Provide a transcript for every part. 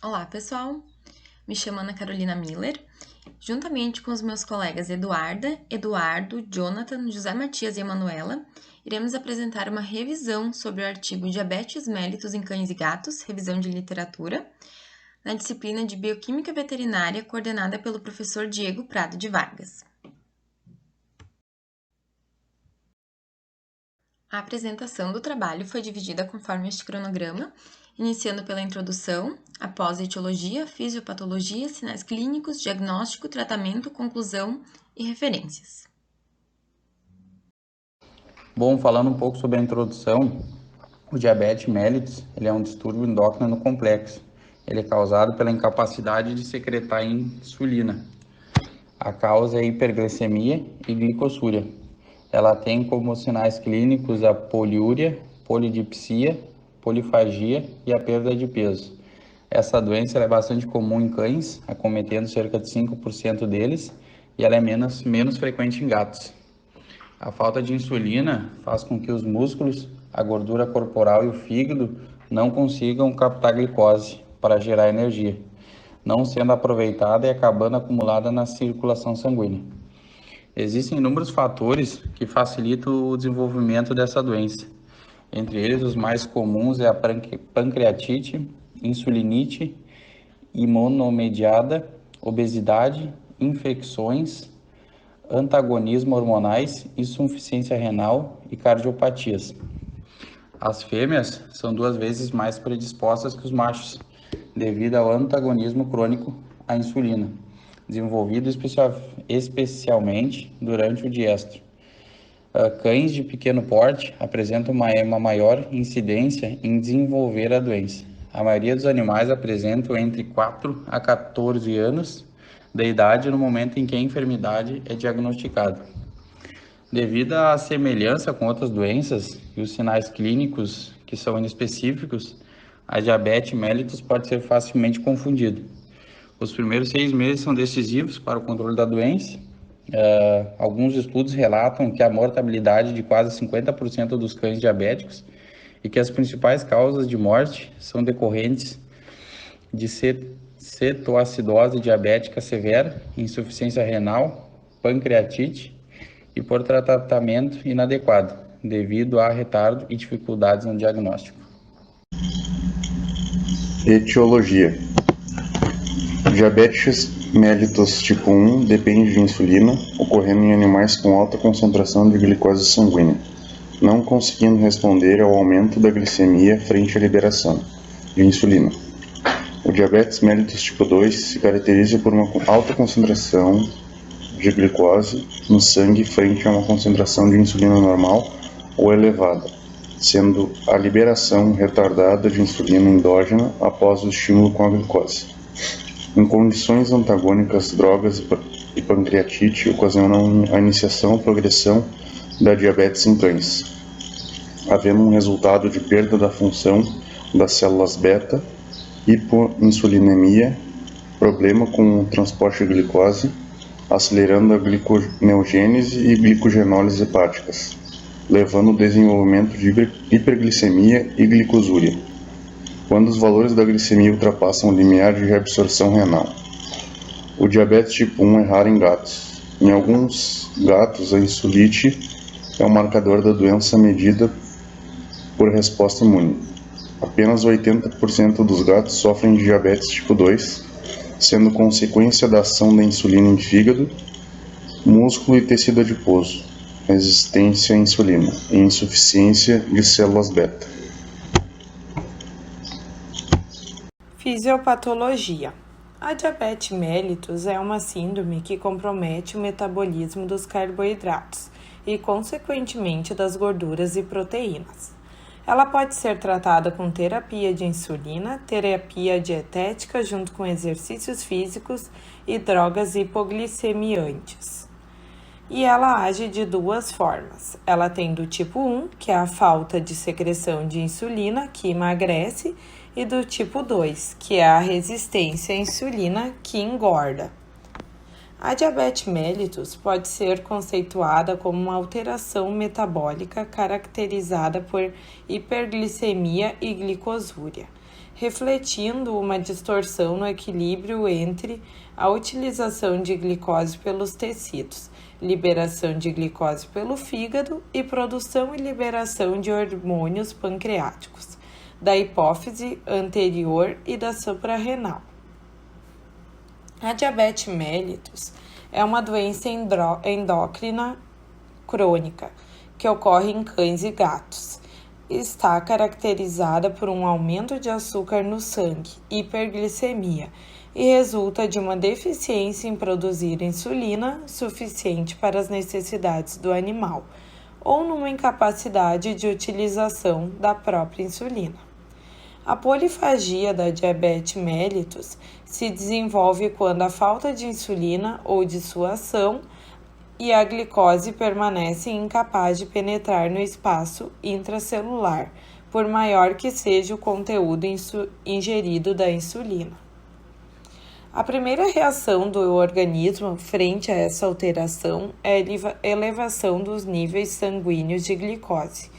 Olá, pessoal! Me chamo Ana Carolina Miller. Juntamente com os meus colegas Eduarda, Eduardo, Jonathan, José Matias e Emanuela, iremos apresentar uma revisão sobre o artigo Diabetes mellitus em cães e gatos, revisão de literatura, na disciplina de Bioquímica Veterinária, coordenada pelo professor Diego Prado de Vargas. A apresentação do trabalho foi dividida conforme este cronograma, iniciando pela introdução, após etiologia, fisiopatologia, sinais clínicos, diagnóstico, tratamento, conclusão e referências. Bom, falando um pouco sobre a introdução, o diabetes mellitus ele é um distúrbio endócrino complexo. Ele é causado pela incapacidade de secretar insulina. A causa é hiperglicemia e glicossúria. Ela tem como sinais clínicos a poliúria, polidipsia, polifagia e a perda de peso. Essa doença é bastante comum em cães, acometendo cerca de 5% deles, e ela é menos frequente em gatos. A falta de insulina faz com que os músculos, a gordura corporal e o fígado não consigam captar glicose para gerar energia, não sendo aproveitada e acabando acumulada na circulação sanguínea. Existem inúmeros fatores que facilitam o desenvolvimento dessa doença. Entre eles, os mais comuns é a pancreatite, insulinite, imunomediada, obesidade, infecções, antagonismo hormonais, insuficiência renal e cardiopatias. As fêmeas são 2 vezes mais predispostas que os machos, devido ao antagonismo crônico à insulina, desenvolvido especialmente durante o diestro. Cães de pequeno porte apresentam uma maior incidência em desenvolver a doença. A maioria dos animais apresentam entre 4 a 14 anos de idade no momento em que a enfermidade é diagnosticada. Devido à semelhança com outras doenças e os sinais clínicos que são inespecíficos, a diabetes mellitus pode ser facilmente confundida. Os primeiros 6 meses são decisivos para o controle da doença. Alguns estudos relatam que a mortabilidade de quase 50% dos cães diabéticos e que as principais causas de morte são decorrentes de cetoacidose diabética severa, insuficiência renal, pancreatite e por tratamento inadequado, devido a retardo e dificuldades no diagnóstico. Etiologia. Diabetes mellitus tipo 1 depende de insulina, ocorrendo em animais com alta concentração de glicose sanguínea, não conseguindo responder ao aumento da glicemia frente à liberação de insulina. O diabetes mellitus tipo 2 se caracteriza por uma alta concentração de glicose no sangue frente a uma concentração de insulina normal ou elevada, sendo a liberação retardada de insulina endógena após o estímulo com a glicose. Em condições antagônicas, drogas e pancreatite ocasionam a iniciação ou progressão da diabetes em cães, havendo um resultado de perda da função das células beta, hipoinsulinemia, problema com o transporte de glicose, acelerando a gliconeogênese e glicogenólise hepáticas, levando ao desenvolvimento de hiperglicemia e glicosúria, quando os valores da glicemia ultrapassam o limiar de reabsorção renal. O diabetes tipo 1 é raro em gatos. Em alguns gatos, a insulite é um marcador da doença medida por resposta imune. Apenas 80% dos gatos sofrem de diabetes tipo 2, sendo consequência da ação da insulina em fígado, músculo e tecido adiposo, resistência à insulina e insuficiência de células beta. Fisiopatologia. A diabetes mellitus é uma síndrome que compromete o metabolismo dos carboidratos e, consequentemente, das gorduras e proteínas. Ela pode ser tratada com terapia de insulina, terapia dietética junto com exercícios físicos e drogas hipoglicemiantes. E ela age de 2 formas. Ela tem do tipo 1, que é a falta de secreção de insulina, que emagrece, e do tipo 2, que é a resistência à insulina, que engorda. A diabetes mellitus pode ser conceituada como uma alteração metabólica caracterizada por hiperglicemia e glicosúria. refletindo uma distorção no equilíbrio entre a utilização de glicose pelos tecidos, liberação de glicose pelo fígado e produção e liberação de hormônios pancreáticos, da hipófise anterior e da suprarrenal. A diabetes mellitus é uma doença endócrina crônica que ocorre em cães e gatos. Está caracterizada por um aumento de açúcar no sangue, hiperglicemia, e resulta de uma deficiência em produzir insulina suficiente para as necessidades do animal, ou numa incapacidade de utilização da própria insulina. A polifagia da diabetes mellitus se desenvolve quando a falta de insulina ou de sua ação e a glicose permanece incapaz de penetrar no espaço intracelular, por maior que seja o conteúdo ingerido da insulina. A primeira reação do organismo frente a essa alteração é a elevação dos níveis sanguíneos de glicose.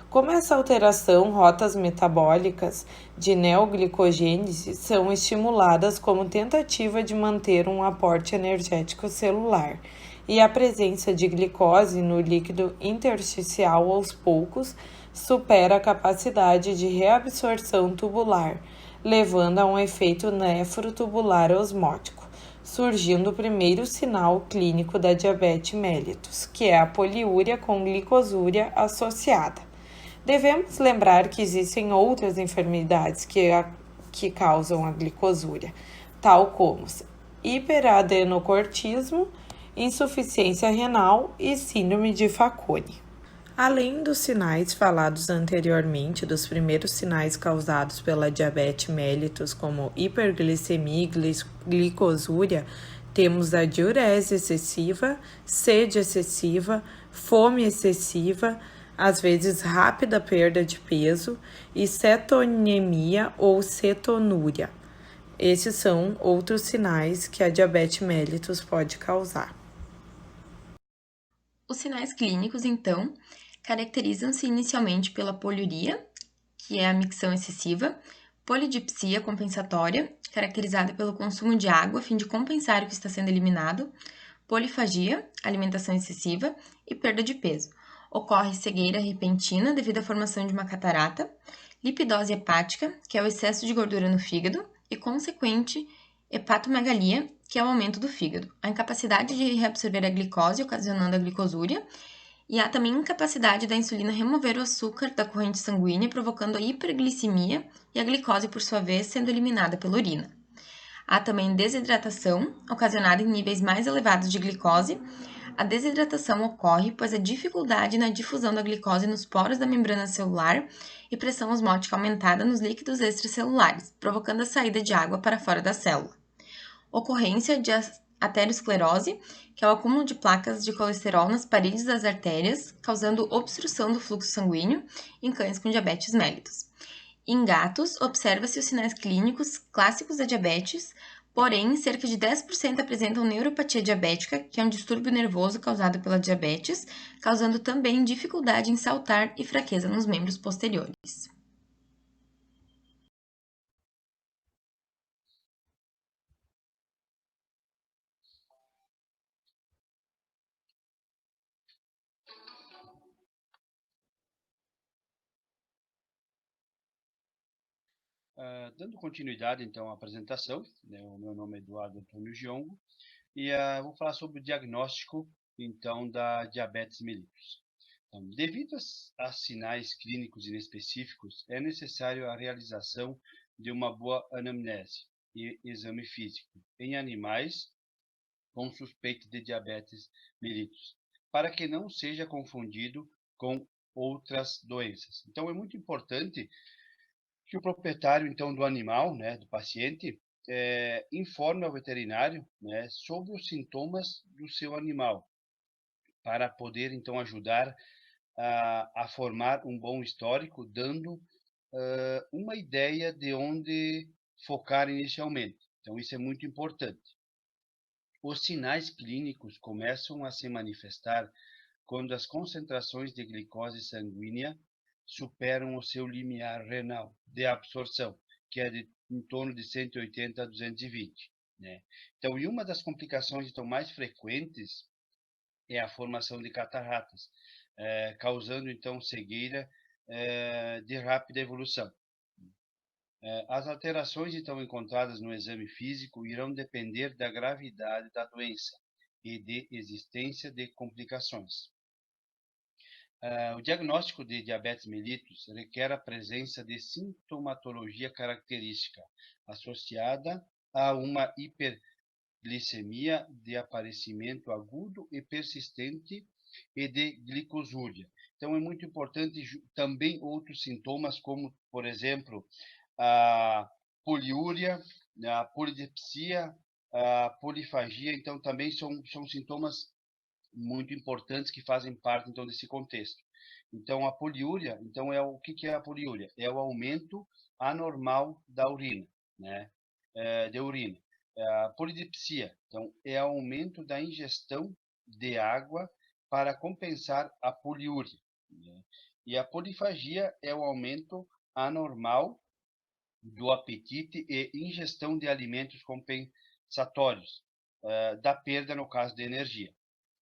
Como essa alteração, rotas metabólicas de neoglicogênese são estimuladas como tentativa de manter um aporte energético celular, e a presença de glicose no líquido intersticial aos poucos supera a capacidade de reabsorção tubular, levando a um efeito nefrotubular osmótico, surgindo o primeiro sinal clínico da diabetes mellitus, que é a poliúria com glicosúria associada. Devemos lembrar que existem outras enfermidades que causam a glicosúria, tal como hiperadenocortismo, insuficiência renal e síndrome de Fanconi. Além dos sinais falados anteriormente, dos primeiros sinais causados pela diabetes mellitus, como hiperglicemia e glicosúria, temos a diurese excessiva, sede excessiva, fome excessiva, às vezes rápida perda de peso e cetonemia ou cetonúria. Esses são outros sinais que a diabetes mellitus pode causar. Os sinais clínicos, então, caracterizam-se inicialmente pela poliuria, que é a micção excessiva, polidipsia compensatória, caracterizada pelo consumo de água a fim de compensar o que está sendo eliminado, polifagia, alimentação excessiva e perda de peso. Ocorre cegueira repentina devido à formação de uma catarata, lipidose hepática, que é o excesso de gordura no fígado, e consequente hepatomegalia, que é o aumento do fígado, a incapacidade de reabsorver a glicose, ocasionando a glicosúria, e há também incapacidade da insulina remover o açúcar da corrente sanguínea, provocando a hiperglicemia e a glicose, por sua vez, sendo eliminada pela urina. Há também desidratação, ocasionada em níveis mais elevados de glicose. A desidratação ocorre pois a dificuldade na difusão da glicose nos poros da membrana celular e pressão osmótica aumentada nos líquidos extracelulares, provocando a saída de água para fora da célula. Ocorrência de aterosclerose, que é o acúmulo de placas de colesterol nas paredes das artérias, causando obstrução do fluxo sanguíneo em cães com diabetes mellitus. Em gatos, observa-se os sinais clínicos clássicos da diabetes, porém, cerca de 10% apresentam neuropatia diabética, que é um distúrbio nervoso causado pela diabetes, causando também dificuldade em saltar e fraqueza nos membros posteriores. Dando continuidade, então, à apresentação, né, o meu nome é Eduardo Antônio Giongo, e vou falar sobre o diagnóstico, então, da diabetes mellitus. Então, devido a sinais clínicos inespecíficos, é necessário a realização de uma boa anamnese e exame físico em animais com suspeita de diabetes mellitus, para que não seja confundido com outras doenças. Então, é muito importante que o proprietário, então, do animal, né, do paciente, informe ao veterinário, né, sobre os sintomas do seu animal, para poder, então, ajudar a formar um bom histórico, dando uma ideia de onde focar inicialmente. Então, isso é muito importante. Os sinais clínicos começam a se manifestar quando as concentrações de glicose sanguínea superam o seu limiar renal de absorção. que é em torno de 180 a 220, né? Então, e uma das complicações então mais frequentes é a formação de cataratas, causando então cegueira de rápida evolução. As alterações então encontradas no exame físico irão depender da gravidade da doença e de existência de complicações. O diagnóstico de diabetes mellitus requer a presença de sintomatologia característica associada a uma hiperglicemia de aparecimento agudo e persistente e de glicosúria. Então, é muito importante também outros sintomas, como, por exemplo, a poliúria, a polidipsia, a polifagia. Então, também são sintomas muito importantes que fazem parte então desse contexto. Então a poliúria, então o que é a poliúria? É o aumento anormal da urina, né? De urina. A polidipsia, então é o aumento da ingestão de água para compensar a poliúria, né? E a polifagia é o aumento anormal do apetite e ingestão de alimentos compensatórios, da perda no caso de energia.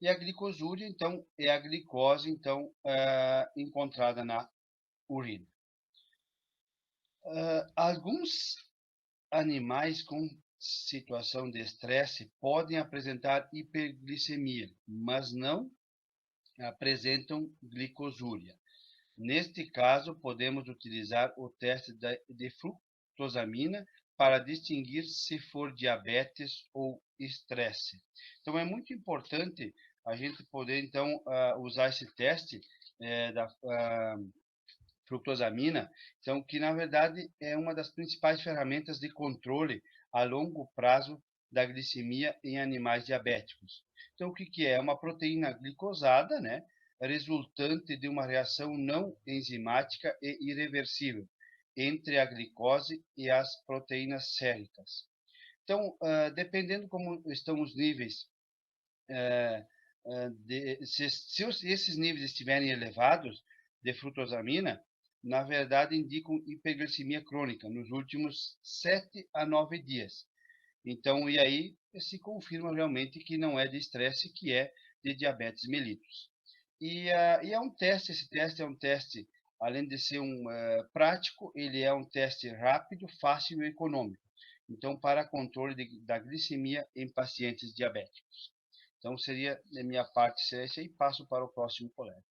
E a glicosúria, então, é a glicose, então, encontrada na urina. Alguns animais com situação de estresse podem apresentar hiperglicemia, mas não apresentam glicosúria. Neste caso, podemos utilizar o teste de fructosamina para distinguir se for diabetes ou estresse. Então, é muito importante a gente poder, então, usar esse teste da fructosamina, então, que, na verdade, é uma das principais ferramentas de controle a longo prazo da glicemia em animais diabéticos. Então, o que é? É uma proteína glicosada, né? Resultante de uma reação não enzimática e irreversível entre a glicose e as proteínas séricas. Então, dependendo como estão os níveis, se esses níveis estiverem elevados de fructosamina, na verdade indicam hiperglicemia crônica nos últimos 7 a 9 dias. Então, e aí se confirma realmente que não é de estresse, que é de diabetes mellitus. E é um teste, esse teste é um teste, além de ser prático, ele é um teste rápido, fácil e econômico. Então, para controle da glicemia em pacientes diabéticos. Então, seria, da minha parte, seria isso aí. Passo para o próximo colega.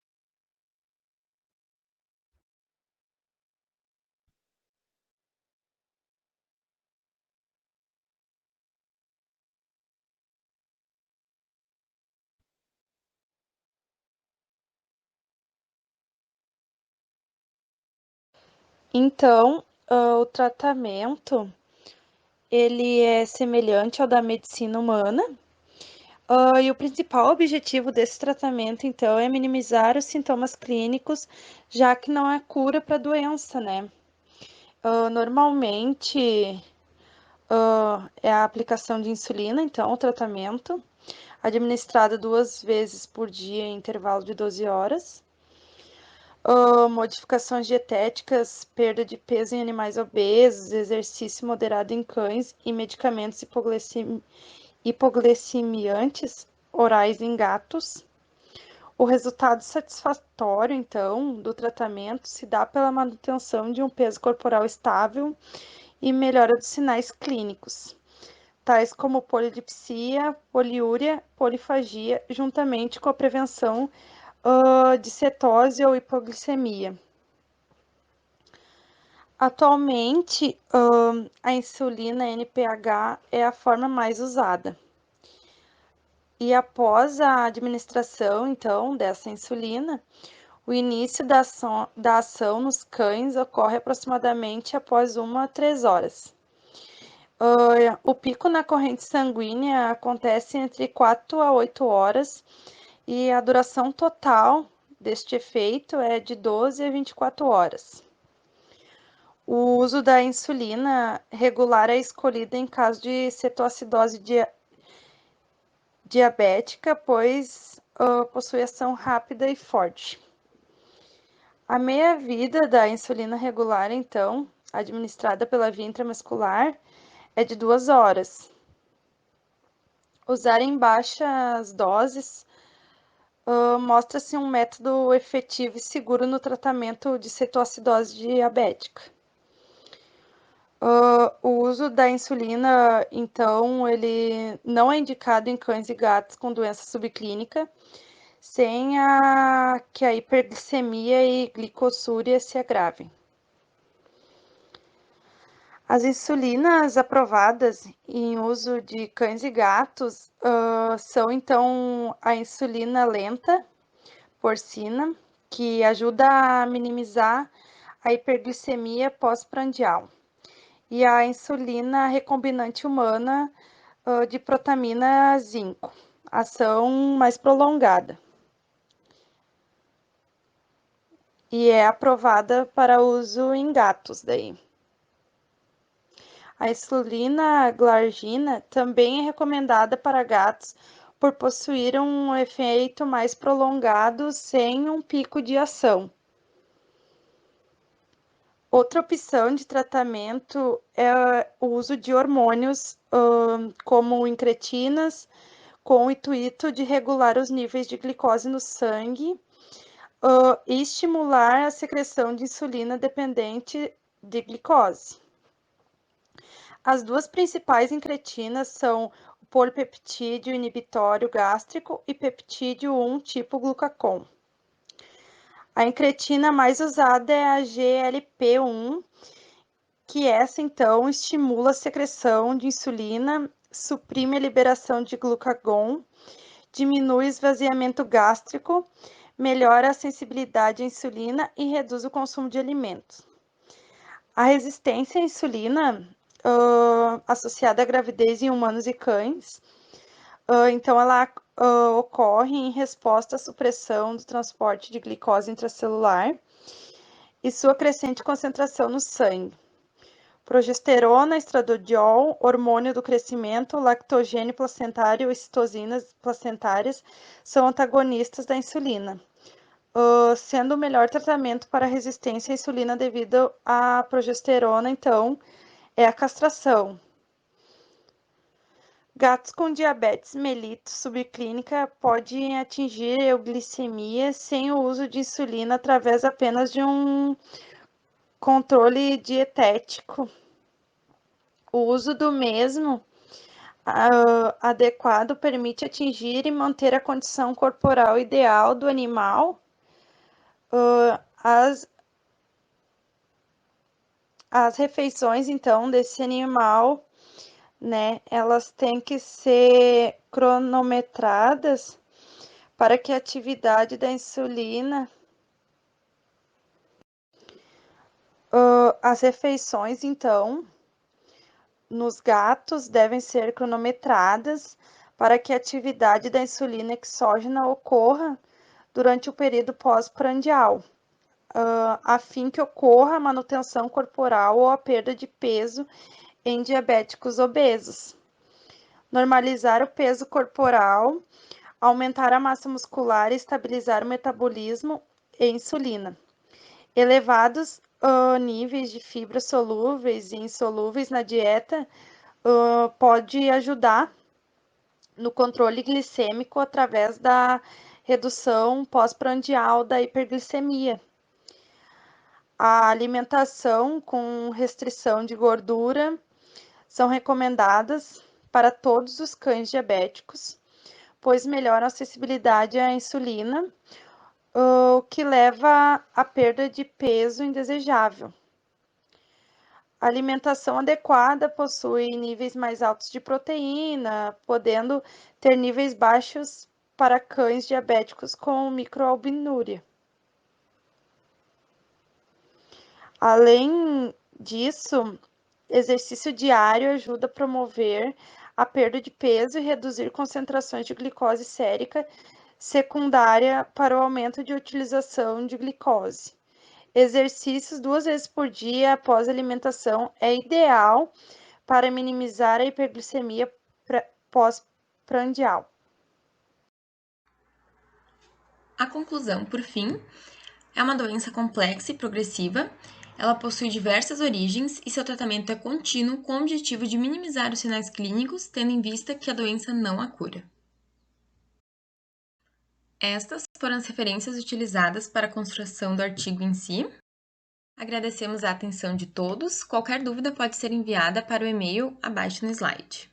Então, o tratamento ele é semelhante ao da medicina humana. E o principal objetivo desse tratamento, então, é minimizar os sintomas clínicos, já que não há cura para a doença, né? Normalmente, é a aplicação de insulina, então, o tratamento, administrado 2 vezes por dia em intervalo de 12 horas. Modificações dietéticas, perda de peso em animais obesos, exercício moderado em cães e medicamentos hipoglicemiantes orais em gatos. O resultado satisfatório, então, do tratamento se dá pela manutenção de um peso corporal estável e melhora dos sinais clínicos, tais como polidipsia, poliúria, polifagia, juntamente com a prevenção de cetose ou hipoglicemia. Atualmente, a insulina NPH é a forma mais usada. E após a administração, então, dessa insulina, o início da ação nos cães ocorre aproximadamente após 1 a 3 horas. O pico na corrente sanguínea acontece entre 4 a 8 horas e a duração total deste efeito é de 12 a 24 horas. O uso da insulina regular é escolhido em caso de cetoacidose diabética, pois possui ação rápida e forte. A meia-vida da insulina regular, então, administrada pela via intramuscular é de 2 horas. Usar em baixas doses mostra-se um método efetivo e seguro no tratamento de cetoacidose diabética. O uso da insulina, então, ele não é indicado em cães e gatos com doença subclínica, sem que a hiperglicemia e glicossúria se agravem. As insulinas aprovadas em uso de cães e gatos são, então, a insulina lenta, porcina, que ajuda a minimizar a hiperglicemia pós-prandial, e a insulina recombinante humana de protamina zinco, ação mais prolongada. E é aprovada para uso em gatos daí. A insulina glargina também é recomendada para gatos por possuir um efeito mais prolongado sem um pico de ação. Outra opção de tratamento é o uso de hormônios, como incretinas, com o intuito de regular os níveis de glicose no sangue e estimular a secreção de insulina dependente de glicose. As duas principais incretinas são o polipeptídeo inibitório gástrico e peptídeo 1 tipo glucagon. A incretina mais usada é a GLP-1, que essa, então, estimula a secreção de insulina, suprime a liberação de glucagon, diminui o esvaziamento gástrico, melhora a sensibilidade à insulina e reduz o consumo de alimentos. A resistência à insulina, associada à gravidez em humanos e cães, então ela ocorre em resposta à supressão do transporte de glicose intracelular e sua crescente concentração no sangue. Progesterona, estradiol, hormônio do crescimento, lactogênio placentário e citocinas placentárias são antagonistas da insulina, sendo o melhor tratamento para a resistência à insulina devido à progesterona, então, é a castração. Gatos com diabetes mellitus subclínica podem atingir euglicemia sem o uso de insulina através apenas de um controle dietético. O uso do mesmo adequado permite atingir e manter a condição corporal ideal do animal. As refeições, então, desse animal, né, elas têm que ser cronometradas para que a atividade da insulina, as refeições, então, nos gatos devem ser cronometradas para que a atividade da insulina exógena ocorra durante o período pós-prandial, a fim que ocorra a manutenção corporal ou a perda de peso em diabéticos obesos. Normalizar o peso corporal, aumentar a massa muscular e estabilizar o metabolismo e insulina. Elevados níveis de fibras solúveis e insolúveis na dieta pode ajudar no controle glicêmico através da redução pós-prandial da hiperglicemia. A alimentação com restrição de gordura são recomendadas para todos os cães diabéticos, pois melhoram a acessibilidade à insulina, o que leva à perda de peso indesejável. A alimentação adequada possui níveis mais altos de proteína, podendo ter níveis baixos para cães diabéticos com microalbuminúria. Além disso, exercício diário ajuda a promover a perda de peso e reduzir concentrações de glicose sérica secundária para o aumento de utilização de glicose. Exercícios 2 vezes por dia após a alimentação é ideal para minimizar a hiperglicemia pós-prandial. A conclusão, por fim, é uma doença complexa e progressiva Ela possui diversas origens e seu tratamento é contínuo com o objetivo de minimizar os sinais clínicos, tendo em vista que a doença não a cura. Estas foram as referências utilizadas para a construção do artigo em si. Agradecemos a atenção de todos. Qualquer dúvida pode ser enviada para o e-mail abaixo no slide.